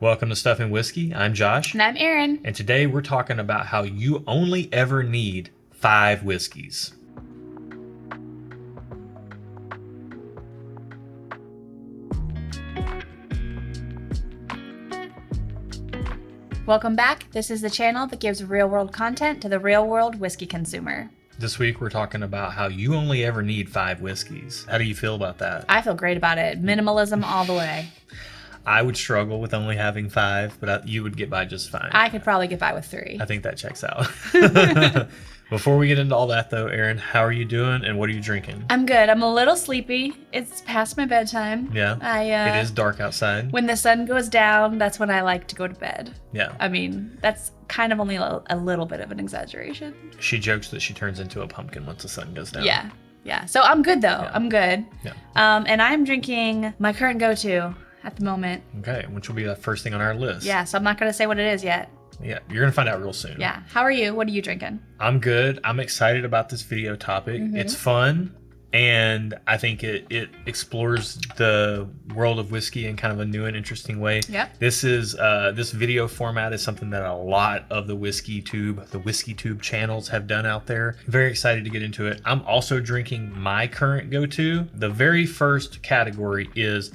Welcome to Stuff and Whiskey. I'm Josh. And I'm Erin. And today we're talking about how you only ever need 5 whiskeys. Welcome back. This is the channel that gives real-world content to the real-world whiskey consumer. This week we're talking about how you only ever need 5 whiskeys. How do you feel about that? I feel great about it. Minimalism all the way. I would struggle with only having 5, but you would get by just fine. I could probably get by with 3. I think that checks out. Before we get into all that though, Erin, how are you doing and what are you drinking? I'm good. I'm a little sleepy. It's past my bedtime. Yeah, it is dark outside. When the sun goes down, that's when I like to go to bed. Yeah. I mean, that's kind of only a little bit of an exaggeration. She jokes that she turns into a pumpkin once the sun goes down. Yeah. So I'm good though. Yeah. I'm good. Yeah. And I'm drinking my current go-to at the moment. Okay, which will be the first thing on our list. Yeah, so I'm not going to say what it is yet. Yeah, you're going to find out real soon. Yeah. How are you? What are you drinking? I'm good. I'm excited about this video topic. Mm-hmm. It's fun, and I think it explores the world of whiskey in kind of a new and interesting way. Yep. This video format is something that a lot of the whiskey tube channels have done out there. Very excited to get into it. I'm also drinking my current go-to. The very first category is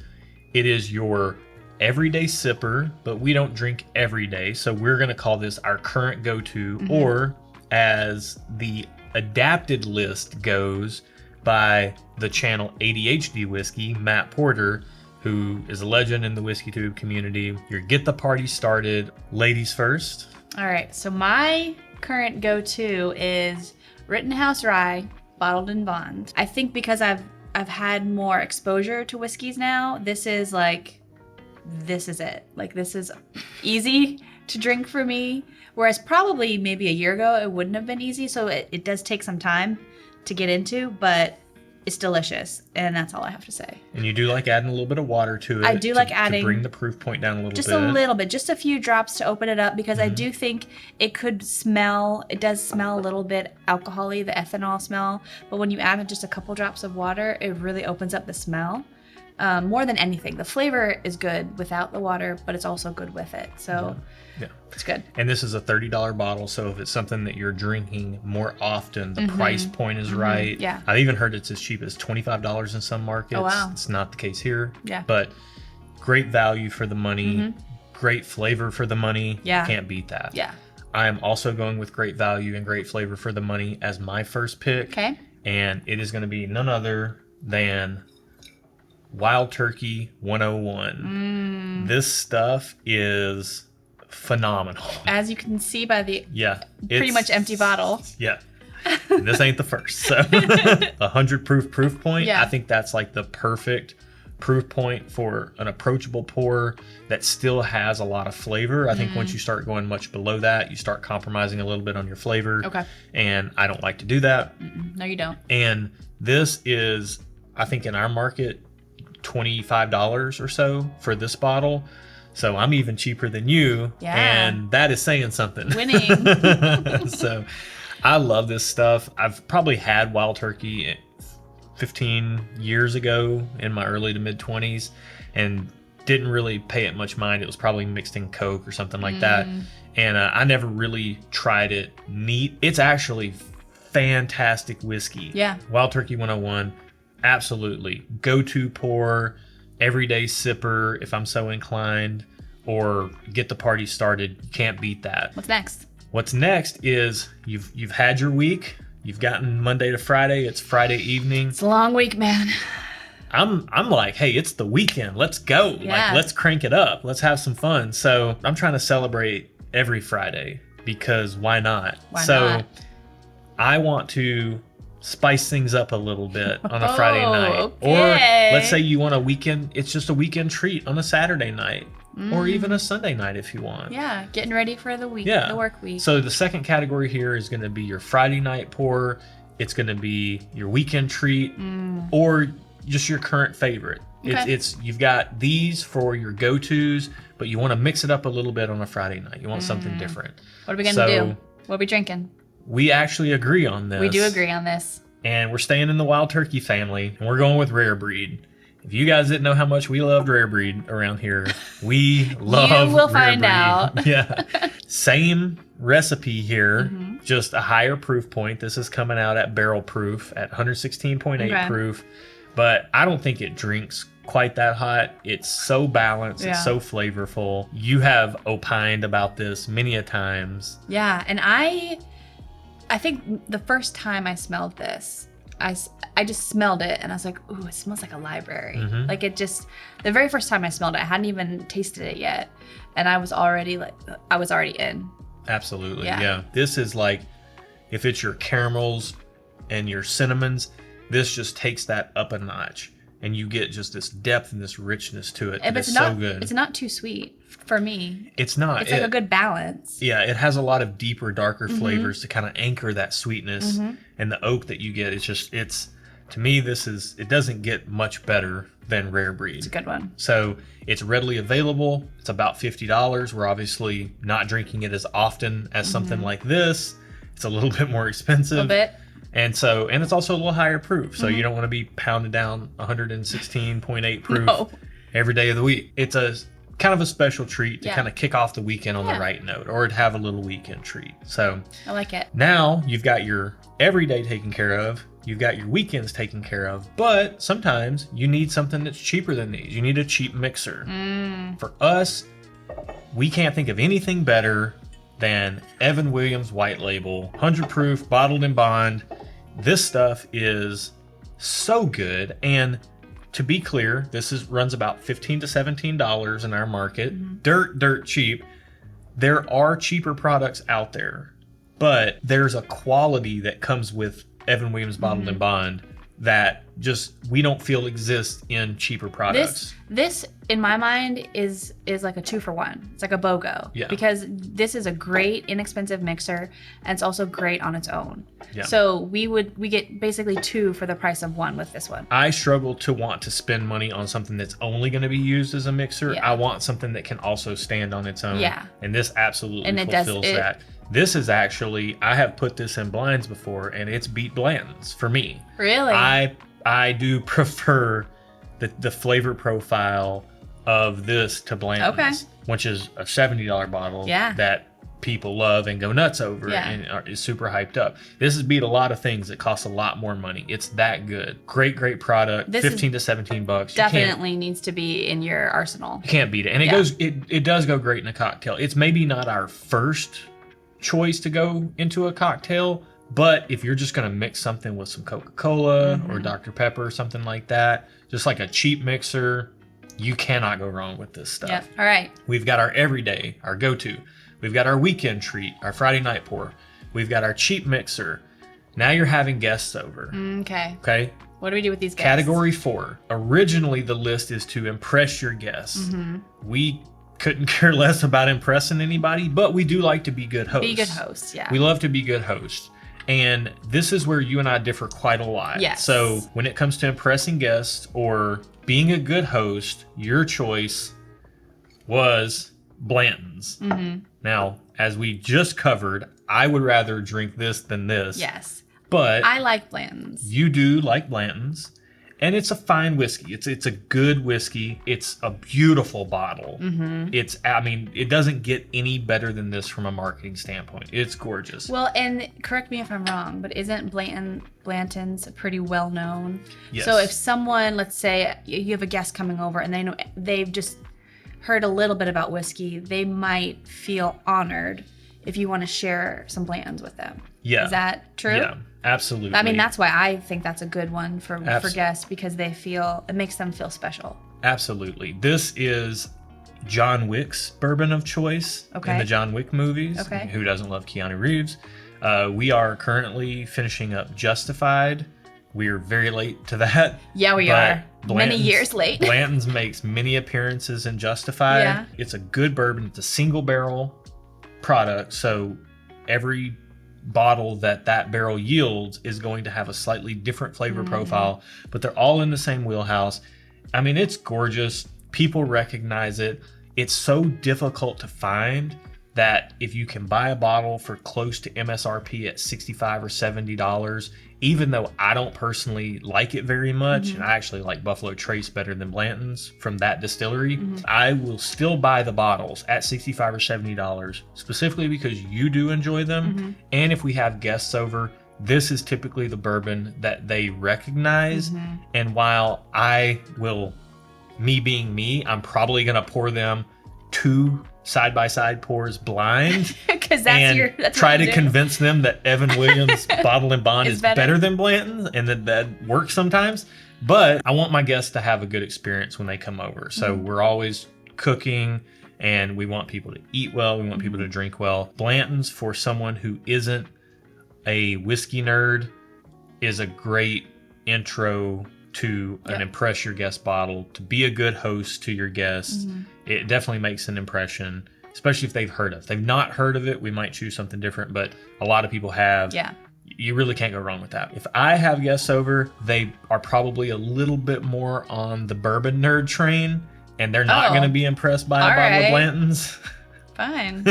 your everyday sipper, but we don't drink every day, so we're going to call this our current go-to, or as the adapted list goes by the channel ADHD Whiskey, Matt Porter, who is a legend in the whiskey tube community. Your get the party started. Ladies first. All right, so my current go-to is Rittenhouse Rye, bottled in bond. I think because I've had more exposure to whiskeys now, this is it. Like, this is easy to drink for me. Whereas probably maybe a year ago, it wouldn't have been easy. So it does take some time to get into, but it's delicious. And that's all I have to say. And you do like adding a little bit of water to it. I do like adding. To bring the proof point down a little bit. Just a little bit. Just a few drops to open it up, because I do think it does smell a little bit alcohol-y, the ethanol smell. But when you add just a couple drops of water, it really opens up the smell. More than anything, the flavor is good without the water, but it's also good with it. So yeah, it's good. And this is a $30 bottle, so if it's something that you're drinking more often, the price point is right. Yeah. I've even heard it's as cheap as $25 in some markets. Oh, wow. It's not the case here. Yeah. But great value for the money, great flavor for the money. Yeah. Can't beat that. Yeah. I'm also going with great value and great flavor for the money as my first pick. Okay. And it is going to be none other than Wild Turkey 101. This stuff is phenomenal. As you can see by the pretty it's much empty bottle. Yeah. This ain't the first. So 100 proof point. Yeah. I think that's like the perfect proof point for an approachable pour that still has a lot of flavor. I think once you start going much below that, you start compromising a little bit on your flavor. Okay. And I don't like to do that. No, you don't. And this is, I think in our market, $25 or so for this bottle. So I'm even cheaper than you. Yeah. And that is saying something. Winning. So I love this stuff. I've probably had Wild Turkey 15 years ago in my early to mid 20s and didn't really pay it much mind. It was probably mixed in Coke or something like that. And I never really tried it neat. It's actually fantastic whiskey. Yeah. Wild Turkey 101. Absolutely. Go-to pour, everyday sipper if I'm so inclined, or get the party started. You can't beat that. What's next? What's next is you've had your week. You've gotten Monday to Friday. It's Friday evening. It's a long week, man. I'm like, hey, it's the weekend. Let's go. Yeah. Like, let's crank it up. Let's have some fun. So I'm trying to celebrate every Friday because why not? Why not? I want to spice things up a little bit on a Friday night. Okay. Or let's say you want a weekend, it's just a weekend treat on a Saturday night. Or even a Sunday night if you want. Yeah, getting ready for the week, Yeah. the work week. So the second category here is going to be your Friday night pour. It's going to be your weekend treat or just your current favorite. Okay. It's you've got these for your go-tos, but you want to mix it up a little bit on a Friday night. You want something different. What are we going to do? What are we drinking? We actually agree on this. We do agree on this. And we're staying in the Wild Turkey family, and we're going with Rare Breed. If you guys didn't know how much we loved Rare Breed around here, we love You will Rare find Breed. out. Yeah. Same recipe here, Mm-hmm. just a higher proof point. This is coming out at barrel proof at 116.8 Okay. proof, but I don't think it drinks quite that hot. It's so balanced. Yeah. It's so flavorful. You have opined about this many a times. Yeah, and I think the first time I smelled this, I just smelled it and I was like, ooh, it smells like a library. Mhm. Like the very first time I smelled it, I hadn't even tasted it yet. And I was already in. Absolutely. Yeah. Yeah. This is like, if it's your caramels and your cinnamons, this just takes that up a notch. And you get just this depth and this richness to it. And It's it's so not good. it's not too sweet for me. It's not. It's like a good balance. Yeah, it has a lot of deeper, darker Mm-hmm. flavors to kind of anchor that sweetness, and the oak that you get. It's to me, it doesn't get much better than Rare Breed. It's a good one. So it's readily available. It's about $50. We're obviously not drinking it as often as something like this. It's a little bit more expensive. A little bit. And it's also a little higher proof. So you don't want to be pounding down 116.8 proof No. every day of the week. It's a kind of a special treat to Yeah. kind of kick off the weekend on the Yeah. right note, or to have a little weekend treat. So I like it. now you've got your everyday taken care of. You've got your weekends taken care of, but sometimes you need something that's cheaper than these. You need a cheap mixer. For us, we can't think of anything better than Evan Williams White Label, 100 proof, bottled in bond. This stuff is so good. And to be clear, runs about $15 to $17 in our market. Dirt cheap. There are cheaper products out there, but there's a quality that comes with Evan Williams bottled in bond that just we don't feel exists in cheaper products. This in my mind is like a 2-for-1. It's like a BOGO. Yeah. Because this is a great inexpensive mixer and it's also great on its own. Yeah. So we get basically 2 for the price of 1 with this one. I struggle to want to spend money on something that's only going to be used as a mixer. Yeah. I want something that can also stand on its own. Yeah. And this absolutely And it does- fulfills that. This is actually, I have put this in blinds before, and it's beat Blanton's for me. Really? I do prefer the flavor profile of this to Blanton's, which is a $70 bottle Yeah. that people love and go nuts over Yeah. and is super hyped up. This has beat a lot of things that cost a lot more money. It's that good. Great product. This 15 to 17 bucks. Definitely needs to be in your arsenal. You can't beat it. And it does go great in a cocktail. It's maybe not our first choice to go into a cocktail, but if you're just going to mix something with some Coca-Cola or Dr. Pepper or something like that, just like a cheap mixer, you cannot go wrong with this stuff. Yep. All right. We've got our everyday, our go-to. We've got our weekend treat, our Friday night pour. We've got our cheap mixer. Now you're having guests over. Okay. Okay? What do we do with these guys? Category 4. Originally, the list is to impress your guests. We couldn't care less about impressing anybody, but we do like to be good hosts. Be good hosts, yeah. We love to be good hosts. And this is where you and I differ quite a lot. Yes. So when it comes to impressing guests or being a good host, your choice was Blanton's. Now, as we just covered, I would rather drink this than this. Yes. But I like Blanton's. you do like Blanton's. And it's a fine whiskey. It's a good whiskey. It's a beautiful bottle. It doesn't get any better than this from a marketing standpoint. It's gorgeous. Well, and correct me if I'm wrong, but isn't Blanton's pretty well known? Yes. So if someone, let's say you have a guest coming over and they've just heard a little bit about whiskey, they might feel honored if you want to share some Blanton's with them. Yeah. Is that true? Yeah, absolutely. I mean, that's why I think that's a good one for guests, because it makes them feel special. Absolutely. This is John Wick's bourbon of choice in Okay. the John Wick movies. Okay. Who doesn't love Keanu Reeves? We are currently finishing up Justified. We're very late to that. Yeah, we but are. Many years late. Blanton's makes many appearances in Justified. Yeah. It's a good bourbon. It's a single barrel product, so every bottle that barrel yields is going to have a slightly different flavor profile, but they're all in the same wheelhouse. I mean, it's gorgeous. People recognize it. It's so difficult to find that if you can buy a bottle for close to MSRP at $65 or $70, even though I don't personally like it very much, and I actually like Buffalo Trace better than Blanton's from that distillery, I will still buy the bottles at $65 or $70, specifically because you do enjoy them. And if we have guests over, this is typically the bourbon that they recognize. And while I will, me being me, I'm probably going to pour them 2 side-by-side pours blind Because that's try to convince them that Evan Williams Bottle and Bond is better. better than Blanton's, and that works sometimes. But I want my guests to have a good experience when they come over. So we're always cooking, and we want people to eat well. We want people to drink well. Blanton's, for someone who isn't a whiskey nerd, is a great intro to an impress your guest bottle, to be a good host to your guests. It definitely makes an impression, especially if they've heard of it. If they've not heard of it, we might choose something different, but a lot of people have. Yeah. You really can't go wrong with that. If I have guests over, they are probably a little bit more on the bourbon nerd train, and they're not going to be impressed by a bottle of Blanton's. Fine.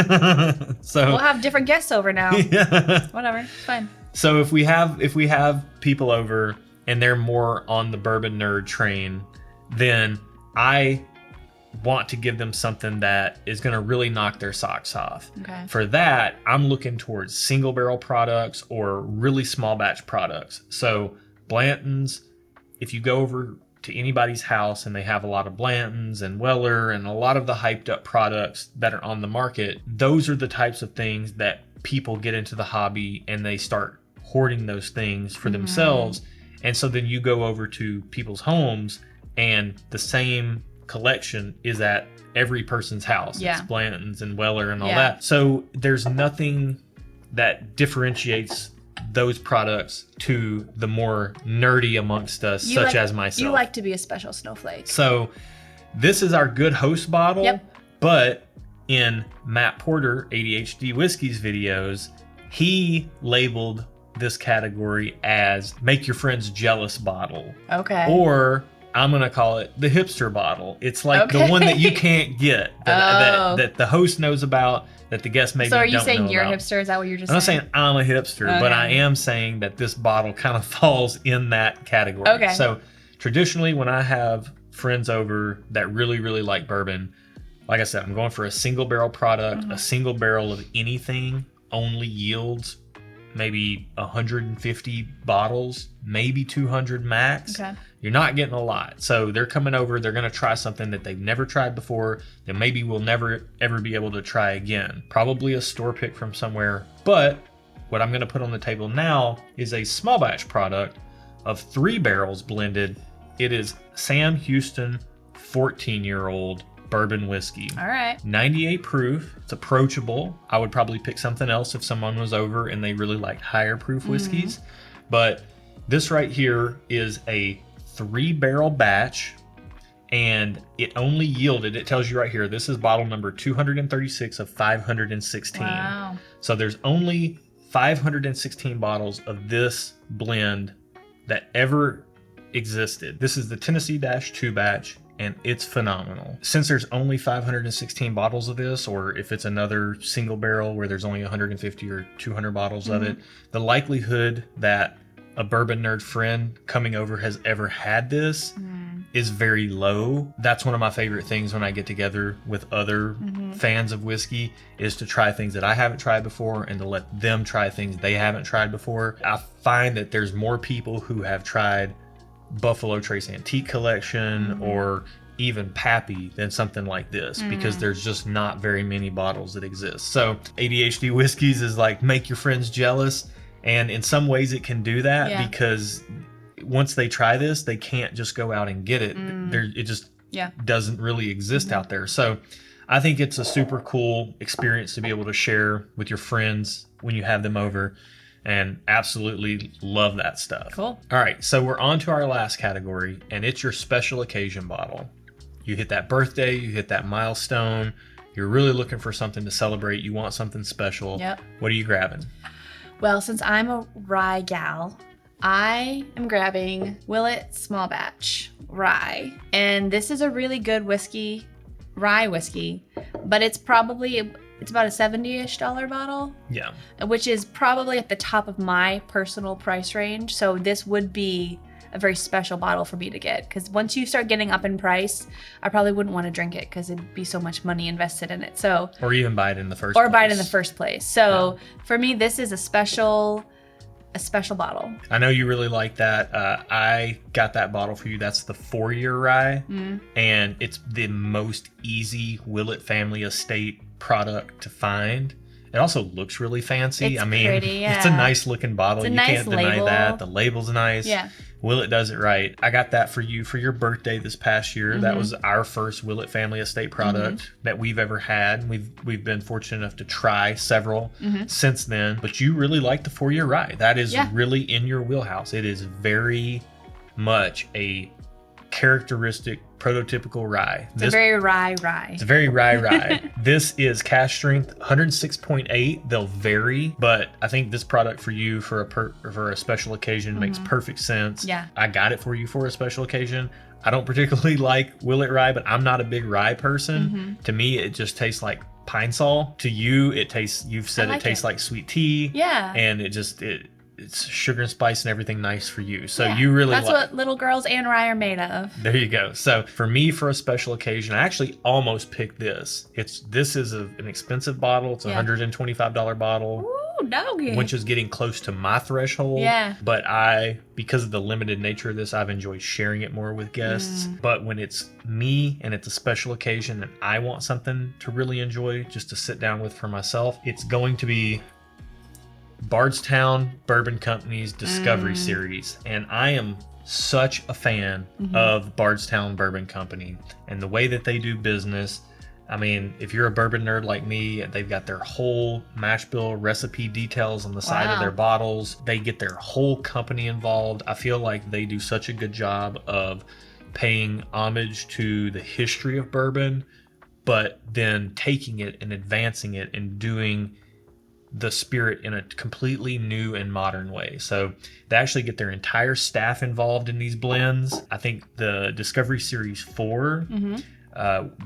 So we'll have different guests over now. Yeah. Whatever. It's fine. So if we have people over and they're more on the bourbon nerd train, then I want to give them something that is going to really knock their socks off. Okay. For that, I'm looking towards single barrel products or really small batch products. So Blanton's, if you go over to anybody's house and they have a lot of Blanton's and Weller and a lot of the hyped up products that are on the market, those are the types of things that people get into the hobby and they start hoarding those things for themselves. And so then you go over to people's homes and the same collection is at every person's house. Yeah. It's Blanton's and Weller and all that. So there's nothing that differentiates those products to the more nerdy amongst us, such as myself. You like to be a special snowflake. So this is our good host bottle, but in Matt Porter, ADHD Whiskey's videos, he labeled this category as make your friends jealous bottle. Okay. Or I'm going to call it the hipster bottle. It's like the one that you can't get, that the host knows about, that the guest maybe don't know about. So are you saying you're a hipster? Is that what you're just saying? I'm not saying I'm a hipster, but I am saying that this bottle kind of falls in that category. Okay. So traditionally when I have friends over that really, really like bourbon, like I said, I'm going for a single barrel product. A single barrel of anything only yields maybe 150 bottles, maybe 200 max. Okay. You're not getting a lot. So they're coming over, they're going to try something that they've never tried before, that maybe will never ever be able to try again. Probably a store pick from somewhere. But what I'm going to put on the table now is a small batch product of 3 barrels blended. It is Sam Houston 14-year-old bourbon whiskey. All right. 98 proof. It's approachable. I would probably pick something else if someone was over and they really like higher proof whiskeys. But this right here is a 3-barrel batch, and it only yielded, it tells you right here, this is bottle number 236 of 516. Wow. So there's only 516 bottles of this blend that ever existed. This is the Tennessee-2 batch, and it's phenomenal. Since there's only 516 bottles of this, or if it's another single barrel where there's only 150 or 200 bottles of it, the likelihood that a bourbon nerd friend coming over has ever had this is very low. That's one of my favorite things when I get together with other fans of whiskey, is to try things that I haven't tried before and to let them try things they haven't tried before. I find that there's more people who have tried Buffalo Trace Antique Collection or even Pappy than something like this, because there's just not very many bottles that exist. So ADHD Whiskeys is like make your friends jealous, and in some ways it can do that because once they try this, they can't just go out and get it. It just doesn't really exist out there. So I think it's a super cool experience to be able to share with your friends when you have them over, and absolutely love that stuff. Cool. All right, so we're on to our last category, and it's your special occasion bottle. You hit that birthday, you hit that milestone, you're really looking for something to celebrate, you want something special. Yep. What are you grabbing? Well, since I'm a rye gal, I am grabbing Willet Small Batch Rye. And this is a really good whiskey, rye whiskey, but it's probably It's about a $70-ish bottle, Yeah. which is probably at the top of my personal price range. So this would be a very special bottle for me to get, because once you start getting up in price, I probably wouldn't want to drink it because it'd be so much money invested in it. So, or even buy it in the first or place. buy it in the first place. So for me, this is a special bottle. I know you really like that. I got that bottle for you. That's the 4-year rye, and it's the most easy Willett Family Estate product to find. It also looks really fancy. It's pretty, yeah. It's a nice looking bottle. It's a You nice can't deny label. that. The label's nice. Yeah. Willett does it right. I got that for you for your birthday this past year. That was our first Willett Family Estate product that we've ever had. We've been fortunate enough to try several since then. But you really like the 4-year rye. That is really in your wheelhouse. It is very much a characteristic prototypical rye. It's a very rye. It's a very rye. This is cash strength 106.8. They'll vary, but I think this product for you for a special occasion makes perfect sense. Yeah. I got it for you for a special occasion. I don't particularly like Willett rye, but I'm not a big rye person. To me, it just tastes like pine sol. To you, it tastes. You've said it tastes like sweet tea. Yeah. And it's sugar and spice and everything nice for you. So you really that's what little girls and rye are made of. There you go. So for me, for a special occasion, I actually almost picked this. This is an expensive bottle. It's a $125 bottle. Ooh, doggy. Which is getting close to my threshold. Yeah. But because of the limited nature of this, I've enjoyed sharing it more with guests. But when it's me and it's a special occasion and I want something to really enjoy, just to sit down with for myself, it's going to be Bardstown Bourbon Company's Discovery Series. And I am such a fan of Bardstown Bourbon Company and the way that they do business. I mean, if you're a bourbon nerd like me, they've got their whole mash bill recipe details on the side of their bottles. They get their whole company involved. I feel like they do such a good job of paying homage to the history of bourbon, but then taking it and advancing it and doing the spirit in a completely new and modern way. So they actually get their entire staff involved in these blends. I think the Discovery Series 4,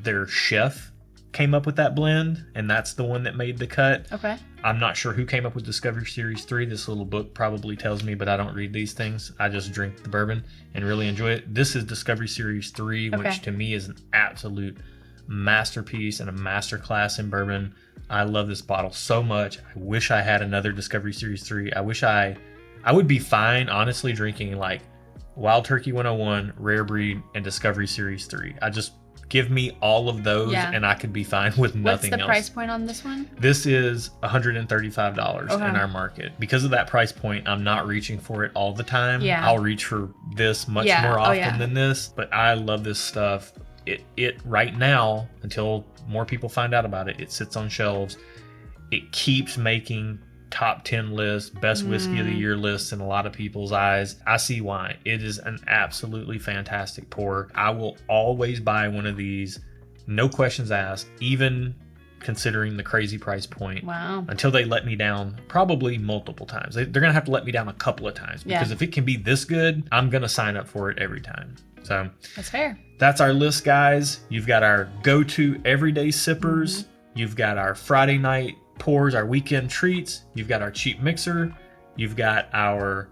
their chef came up with that blend, and that's the one that made the cut. Okay. I'm not sure who came up with Discovery Series 3. This little book probably tells me, but I don't read these things. I just drink the bourbon and really enjoy it. This is Discovery Series 3, which to me is an absolute masterpiece and a masterclass in bourbon. I love this bottle so much. I wish I had another Discovery Series 3. I wish I would be fine, honestly, drinking like Wild Turkey 101, Rare Breed, and Discovery Series 3. Give me all of those and I could be fine with nothing else. What's the price point on this one? This is $135 in our market. Because of that price point, I'm not reaching for it all the time. Yeah. I'll reach for this much more often than this, but I love this stuff. It right now, until more people find out about it, it sits on shelves. It keeps making top 10 lists, best whiskey of the year lists in a lot of people's eyes. I see why. It is an absolutely fantastic pour. I will always buy one of these, no questions asked, even considering the crazy price point. Wow. Until they let me down, probably multiple times. They're going to have to let me down a couple of times, because if it can be this good, I'm going to sign up for it every time. So that's fair. That's our list, guys. You've got our go-to everyday sippers. You've got our Friday night pours, our weekend treats. You've got our cheap mixer. You've got our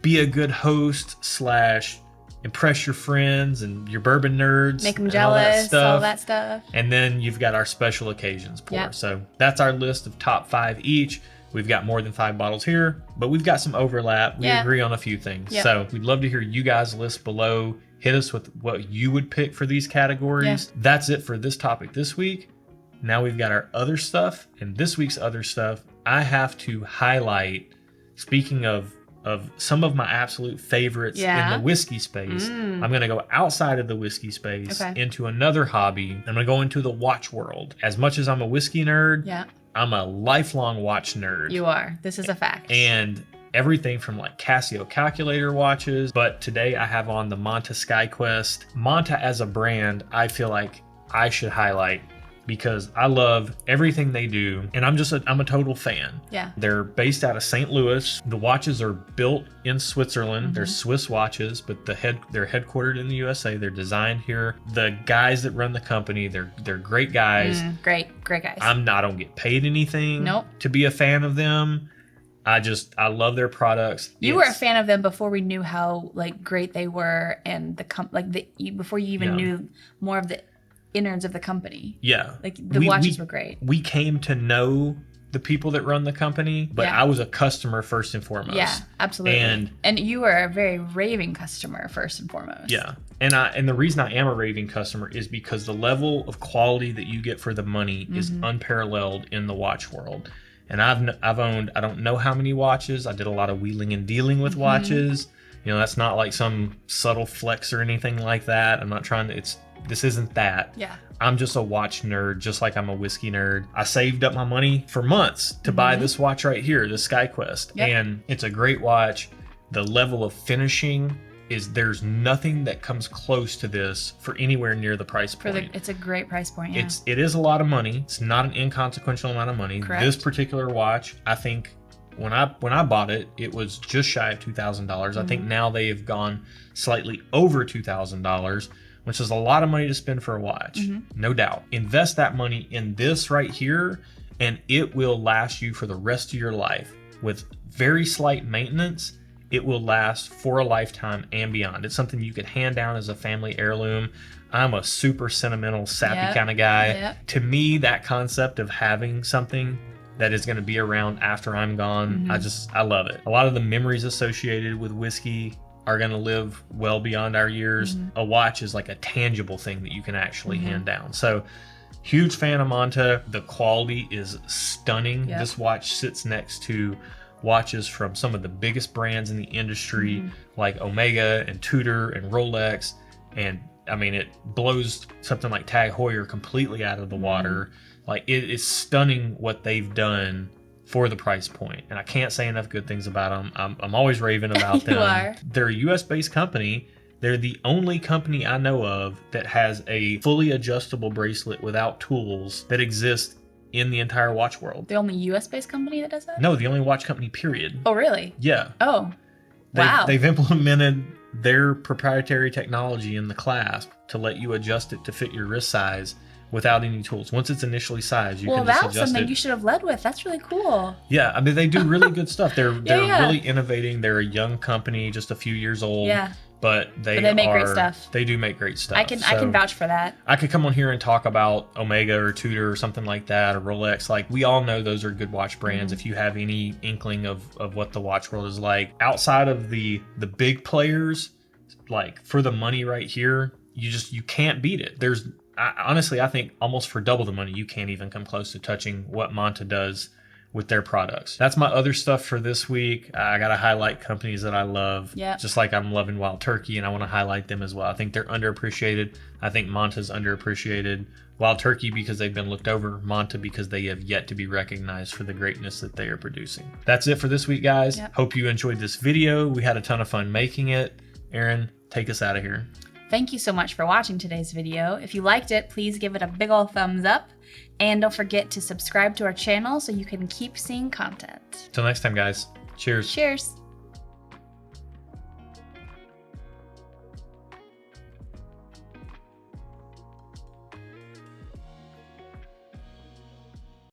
be a good host / impress your friends and your bourbon nerds. Make them jealous, all that stuff. And then you've got our special occasions pour. Yep. So that's our list of top 5 each. We've got more than 5 bottles here, but we've got some overlap. We agree on a few things. Yep. So we'd love to hear you guys' list below. Hit us with what you would pick for these categories. Yeah. That's it for this topic this week. Now we've got our other stuff, and this week's other stuff, I have to highlight, speaking of some of my absolute favorites in the whiskey space. I'm going to go outside of the whiskey space into another hobby. I'm going to go into the watch world. As much as I'm a whiskey nerd, I'm a lifelong watch nerd. You are. This is a fact. And everything from like Casio calculator watches, but today I have on the Manta SkyQuest. Manta as a brand, I feel like I should highlight because I love everything they do, and I'm a total fan. Yeah. They're based out of St. Louis. The watches are built in Switzerland. They're Swiss watches, but they're headquartered in the USA. They're designed here. The guys that run the company, they're great guys. Great guys. I don't get paid anything Nope. to be a fan of them. I love their products. You were a fan of them before we knew how like great they were, and before you even knew more of the innards of the company. Yeah. Like the watches were great. We came to know the people that run the company, but I was a customer first and foremost. Yeah, absolutely. And you were a very raving customer first and foremost. Yeah. And the reason I am a raving customer is because the level of quality that you get for the money is unparalleled in the watch world. And I've owned, I don't know how many watches. I did a lot of wheeling and dealing with watches. You know, that's not like some subtle flex or anything like that. I'm not trying to, this isn't that. Yeah. I'm just a watch nerd, just like I'm a whiskey nerd. I saved up my money for months to buy this watch right here, the SkyQuest. Yep. And it's a great watch. The level of finishing there's nothing that comes close to this for anywhere near the price point. It's a great price point, yeah. It is a lot of money. It's not an inconsequential amount of money. Correct. This particular watch, I think when I bought it, it was just shy of $2,000. I think now they have gone slightly over $2,000, which is a lot of money to spend for a watch, no doubt. Invest that money in this right here, and it will last you for the rest of your life. With very slight maintenance, it will last for a lifetime and beyond. It's something you could hand down as a family heirloom. I'm a super sentimental, sappy kind of guy. Yep. To me, that concept of having something that is going to be around after I'm gone, I love it. A lot of the memories associated with whiskey are going to live well beyond our years. A watch is like a tangible thing that you can actually hand down. So huge fan of Manta. The quality is stunning. Yep. This watch sits next to watches from some of the biggest brands in the industry, like Omega and Tudor and Rolex. And I mean, it blows something like Tag Heuer completely out of the water. Like, it is stunning what they've done for the price point. And I can't say enough good things about them. I'm always raving about them. You are. They're a US based company. They're the only company I know of that has a fully adjustable bracelet without tools that exists in the entire watch world. The only US based company that does that? No, the only watch company, period. Oh, really? Yeah. Oh, wow. They've implemented their proprietary technology in the clasp to let you adjust it to fit your wrist size without any tools. Once it's initially sized, you can just adjust it. Well, that's something you should have led with. That's really cool. Yeah, I mean, they do really good stuff. They're really innovating. They're a young company, just a few years old. Yeah. But they make great stuff. They do make great stuff. I can vouch for that. I could come on here and talk about Omega or Tudor or something like that, or Rolex. Like, we all know those are good watch brands. If you have any inkling of what the watch world is like, outside of the big players, like, for the money right here, you can't beat it. Honestly, I think almost for double the money, you can't even come close to touching what Manta does with their products. That's my other stuff for this week. I got to highlight companies that I love, just like I'm loving Wild Turkey, and I want to highlight them as well. I think they're underappreciated. I think Manta's underappreciated. Wild Turkey because they've been looked over, Manta because they have yet to be recognized for the greatness that they are producing. That's it for this week, guys. Hope you enjoyed this video. We had a ton of fun making it. Erin, take us out of here. Thank you so much for watching today's video. If you liked it, please give it a big ol' thumbs up. And don't forget to subscribe to our channel so you can keep seeing content. Till next time, guys. Cheers. Cheers.